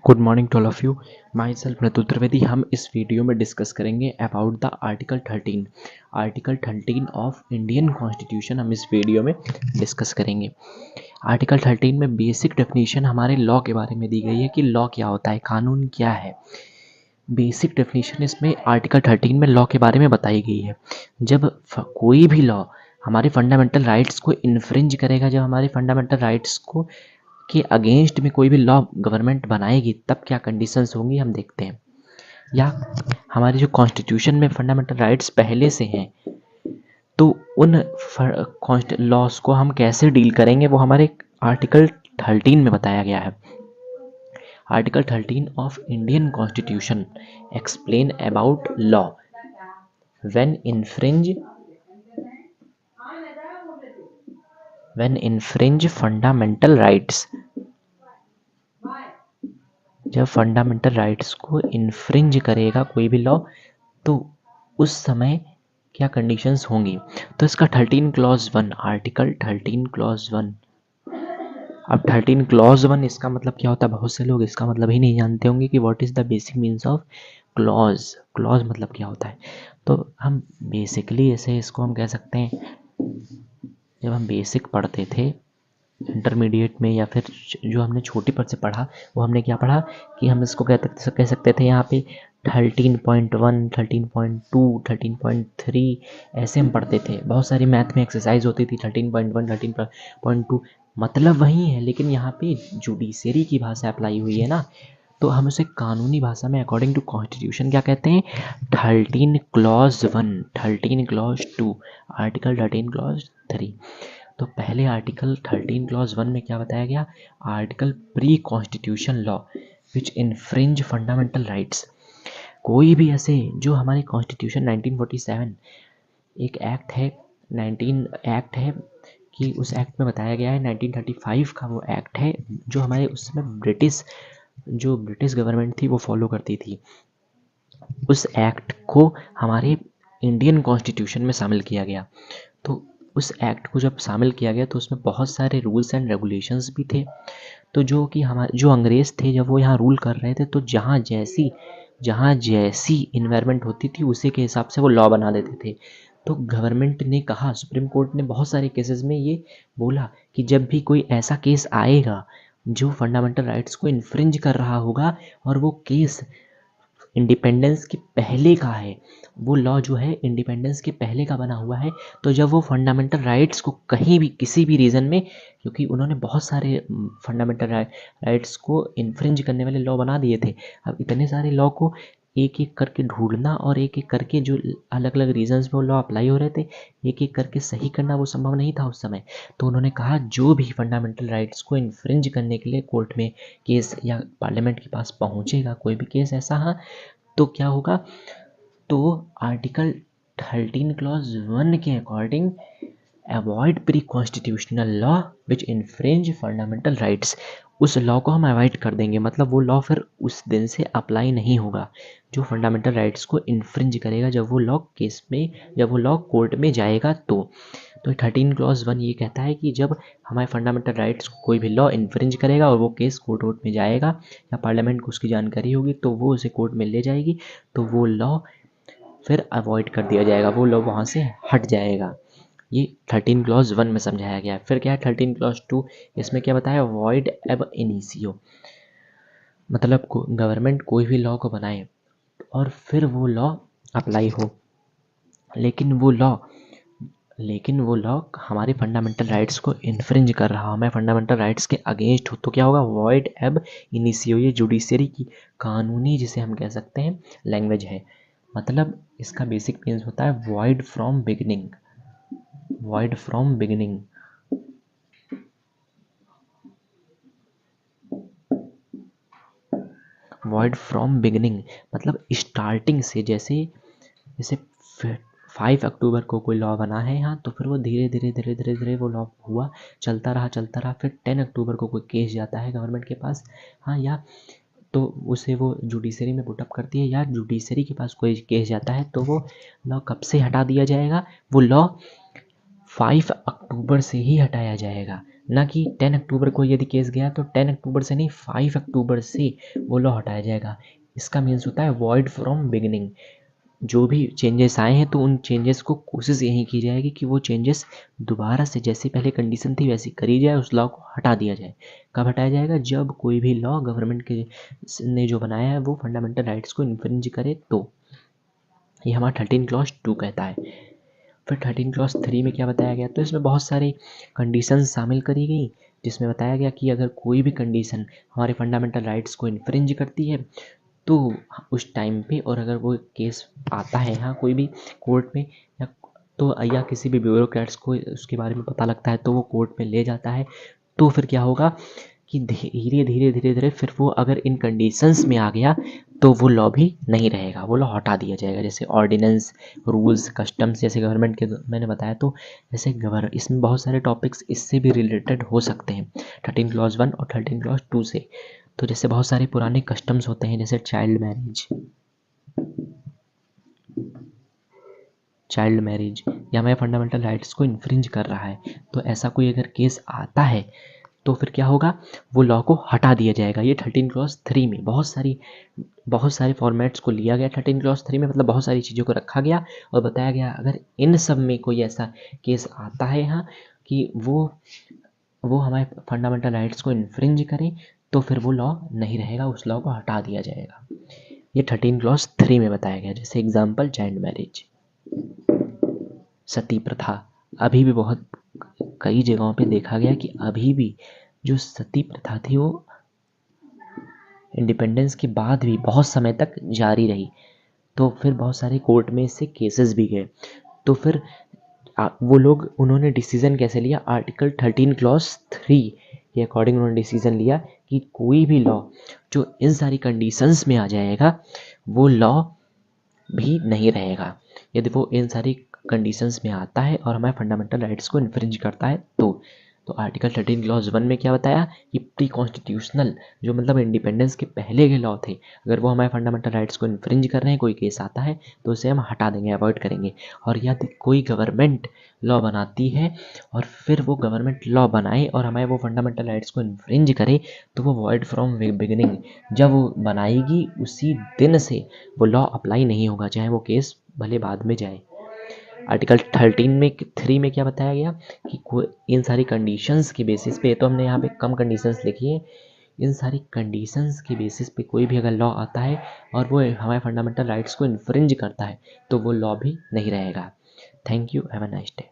Good morning to all of you. Myself Ritu Trivedi. हम इस video में डिस्कस करेंगे about the article 13 of Indian constitution. हम इस वीडियो में डिस्कस करेंगे। आर्टिकल 13 में बेसिक डेफिनेशन हमारे लॉ के बारे में दी गई है कि लॉ क्या होता है, कानून क्या है। बेसिक डेफिनेशन इसमें आर्टिकल 13 में लॉ के बारे में बताई गई है। जब कोई भी लॉ हमारे फंडामेंटल राइट्स को इन्फ्रिंज करेगा, जब हमारे फंडामेंटल राइट्स को के अगेंस्ट में कोई भी लॉ गवर्नमेंट बनाएगी, तब क्या कंडीशंस होंगी हम देखते हैं। या हमारे जो कॉन्स्टिट्यूशन में फंडामेंटल राइट्स पहले से हैं, तो उन लॉस को हम कैसे डील करेंगे वो हमारे आर्टिकल 13 में बताया गया है। Article 13 of Indian constitution explain about law when infringe fundamental rights. जब फंडामेंटल राइट्स को इन्फ्रिंज करेगा कोई भी लॉ, तो उस समय क्या कंडीशंस होंगी। तो इसका 13 क्लॉज 1, आर्टिकल 13 क्लॉज 1। अब 13 क्लॉज 1 इसका मतलब क्या होता है, बहुत से लोग इसका मतलब ही नहीं जानते होंगे कि what is the basic means of clause. Clause मतलब क्या होता है। तो हम बेसिकली ऐसे इसको हम कह सकते हैं, जब हम बेसिक पढ़ते थे इंटरमीडिएट में, या फिर जो हमने छोटी पद से पढ़ा, वो हमने क्या पढ़ा कि हम इसको कह सकते थे यहाँ पे 13.1, 13.2, 13.3 ऐसे हम पढ़ते थे। बहुत सारी मैथ में एक्सरसाइज होती थी 13.1, 13.2, मतलब वही है, लेकिन यहाँ पे जुडिशरी की भाषा अप्लाई हुई है ना, तो हम उसे कानूनी भाषा में अकॉर्डिंग टू कॉन्स्टिट्यूशन क्या कहते हैं, 13 क्लॉज 1, 13 क्लॉज 2, आर्टिकल 13 क्लॉज 3। तो पहले आर्टिकल 13 क्लॉज 1 में क्या बताया गया, article pre constitution law which infringe fundamental rights. कोई भी ऐसे जो हमारे कॉन्स्टिट्यूशन 1947 एक एक्ट है, 19 एक्ट है कि उस एक्ट में बताया गया है, 1935 का वो एक्ट है जो हमारे उस समय ब्रिटिश गवर्नमेंट थी वो फॉलो करती थी। उस एक्ट को हमारे इंडियन कॉन्स्टिट्यूशन में शामिल किया गया। तो उस एक्ट को जब शामिल किया गया तो उसमें बहुत सारे रूल्स एंड रेगुलेशंस भी थे। तो जो कि हमारे जो अंग्रेज़ थे, जब वो यहाँ रूल कर रहे थे, तो जहाँ जैसी इन्वायरमेंट होती थी उसी के हिसाब से वो लॉ बना देते थे। तो गवर्नमेंट ने कहा, सुप्रीम कोर्ट ने बहुत सारे केसेस में ये बोला कि जब भी कोई ऐसा केस आएगा जो फंडामेंटल राइट्स को इन्फ्रिंज कर रहा होगा और वो केस इंडिपेंडेंस के पहले का है, वो लॉ जो है इंडिपेंडेंस के पहले का बना हुआ है, तो जब वो फंडामेंटल राइट्स को कहीं भी किसी भी रीज़न में, क्योंकि उन्होंने बहुत सारे फंडामेंटल राइट्स को इन्फ्रिंज करने वाले लॉ बना दिए थे। अब इतने सारे लॉ को एक एक करके ढूंढना और एक एक करके जो अलग अलग रीजन्स में वो लॉ अप्लाई हो रहे थे, एक एक करके सही करना वो संभव नहीं था उस समय। तो उन्होंने कहा जो भी फंडामेंटल राइट्स को इन्फ्रिंज करने के लिए कोर्ट में केस या पार्लियामेंट के पास पहुंचेगा, कोई भी केस ऐसा, हाँ, तो क्या होगा, तो आर्टिकल 13 क्लॉज 1 के according avoid pre constitutional law which infringe fundamental rights. उस लॉ को हम अवॉइड कर देंगे, मतलब वो लॉ फिर उस दिन से अप्लाई नहीं होगा जो फंडामेंटल राइट्स को इन्फ्रिंज करेगा, जब वो लॉ कोर्ट में जाएगा। तो 13 क्लॉज 1 ये कहता है कि जब हमारे फंडामेंटल राइट्स को कोई भी लॉ इन्फ्रिंज करेगा और वो केस कोर्ट में जाएगा या पार्लियामेंट को उसकी जानकारी होगी, तो वो उसे कोर्ट में ले जाएगी, तो वो लॉ फिर अवॉइड कर दिया जाएगा, वो लॉ वहाँ से हट जाएगा। ये 13 क्लॉज 1 में समझाया गया है। फिर क्या है 13 क्लॉज 2, इसमें क्या बताया, वॉइड एब इनिशियो, मतलब गवर्नमेंट कोई भी लॉ को बनाए और फिर वो लॉ अप्लाई हो, लेकिन वो लॉ हमारे फंडामेंटल राइट्स को इन्फ्रिंज कर रहा हो, हमें फंडामेंटल राइट्स के अगेंस्ट हो, तो क्या होगा, वॉइड एब इनिशियो। ये जुडिशरी की कानूनी जिसे हम कह सकते हैं लैंग्वेज है। मतलब इसका बेसिक मीन्स होता है void from beginning. Void from beginning void from beginning मतलब स्टार्टिंग से। जैसे 5 अक्टूबर को कोई लॉ बना है यहाँ, तो फिर वो धीरे धीरे वो लॉ हुआ, चलता रहा, फिर 10 अक्टूबर को कोई केस जाता है गवर्नमेंट के पास, हाँ, या तो उसे वो जुडिशरी में पुटअप करती है, या जुडिशरी के पास कोई केस जाता है, तो वो लॉ कब से हटा दिया जाएगा, वो लॉ 5 अक्टूबर से ही हटाया जाएगा। ना कि 10 अक्टूबर को यदि केस गया तो 10 अक्टूबर से नहीं 5 अक्टूबर से वो लॉ हटाया जाएगा। इसका मीन्स होता है वॉइड फ्रॉम बिगिनिंग। जो भी चेंजेस आए हैं तो उन चेंजेस को कोशिश यही की जाएगी कि वो चेंजेस दोबारा से जैसी पहले कंडीशन थी वैसी करी जाए, उस लॉ को हटा दिया जाए। कब हटाया जाएगा? जब कोई भी लॉ गवर्नमेंट के ने जो बनाया है वो फंडामेंटल राइट्स को इन्फ्रिंज करे तो। ये हमारा 13 क्लॉज 2 कहता है। फिर 13 क्लॉज 3 में क्या बताया गया? तो इसमें बहुत सारी कंडीशन शामिल करी गई, जिसमें बताया गया कि अगर कोई भी कंडीशन हमारे फंडामेंटल राइट्स को इन्फ्रिंज करती है तो उस टाइम पे, और अगर वो केस आता है यहाँ कोई भी कोर्ट में या किसी भी ब्यूरोक्रेट्स को उसके बारे में पता लगता है तो वो कोर्ट में ले जाता है, तो फिर क्या होगा कि धीरे धीरे फिर वो अगर इन कंडीशंस में आ गया तो वो लॉ भी नहीं रहेगा, वो लॉ हटा दिया जाएगा। जैसे ऑर्डिनेंस, रूल्स, कस्टम्स जैसे गवर्नमेंट के मैंने बताया, तो जैसे इसमें बहुत सारे टॉपिक्स इससे भी रिलेटेड हो सकते हैं 13 क्लॉज 1 और 13 क्लॉज 2 से। तो जैसे बहुत सारे पुराने कस्टम्स होते हैं, जैसे चाइल्ड मैरिज या हमारे फंडामेंटल राइट्स को इन्फ्रिंज कर रहा है, तो ऐसा कोई अगर केस आता है तो फिर क्या होगा? वो लॉ को हटा दिया जाएगा। ये 13 क्लॉज 3 में बहुत सारे फॉर्मेट्स को लिया गया। 13 क्लॉज 3 में मतलब बहुत सारी चीज़ों को रखा गया और बताया गया अगर इन सब में कोई ऐसा केस आता है यहाँ कि वो हमारे फंडामेंटल राइट्स को इन्फ्रिंज करे तो फिर वो लॉ नहीं रहेगा, उस लॉ को हटा दिया जाएगा। ये 13 क्लॉज 3 में बताया गया। जैसे एग्जाम्पल चाइल्ड मैरिज, सती प्रथा। अभी भी बहुत कई जगहों पे देखा गया कि अभी भी जो सती प्रथा थी वो इंडिपेंडेंस के बाद भी बहुत समय तक जारी रही। तो फिर बहुत सारे कोर्ट में इससे केसेस भी गए। तो फिर वो लोग उन्होंने डिसीज़न कैसे लिया? आर्टिकल 13 क्लॉज 3 के अकॉर्डिंग उन्होंने डिसीज़न लिया कि कोई भी लॉ जो इन सारी कंडीशंस में आ जाएगा वो लॉ भी नहीं रहेगा। यदि वो इन सारी कंडीशंस में आता है और हमारे फंडामेंटल राइट्स को इन्फ्रिंज करता है तो आर्टिकल 13 क्लॉज 1 में क्या बताया कि प्री कॉन्स्टिट्यूशनल जो मतलब इंडिपेंडेंस के पहले के लॉ थे, अगर वो हमारे फंडामेंटल राइट्स को इन्फ्रिंज कर रहे हैं, कोई केस आता है तो उसे हम हटा देंगे, अवॉइड करेंगे। और यदि कोई गवर्नमेंट लॉ बनाती है और फिर वो गवर्नमेंट लॉ बनाए और हमारे वो फंडामेंटल राइट्स को इन्फ्रिंज करे तो वो वॉइड फ्रॉम बिगिनिंग, जब वो बनाएगी उसी दिन से वो लॉ अप्लाई नहीं होगा, चाहे वो केस भले बाद में जाए। आर्टिकल 13 में 3 में क्या बताया गया कि इन सारी कंडीशंस के बेसिस पे, तो हमने यहाँ पे कम कंडीशंस लिखी है, इन सारी कंडीशंस के बेसिस पे कोई भी अगर लॉ आता है और वो हमारे फंडामेंटल राइट्स को इन्फ्रिंज करता है तो वो लॉ भी नहीं रहेगा। Thank you, have a nice day.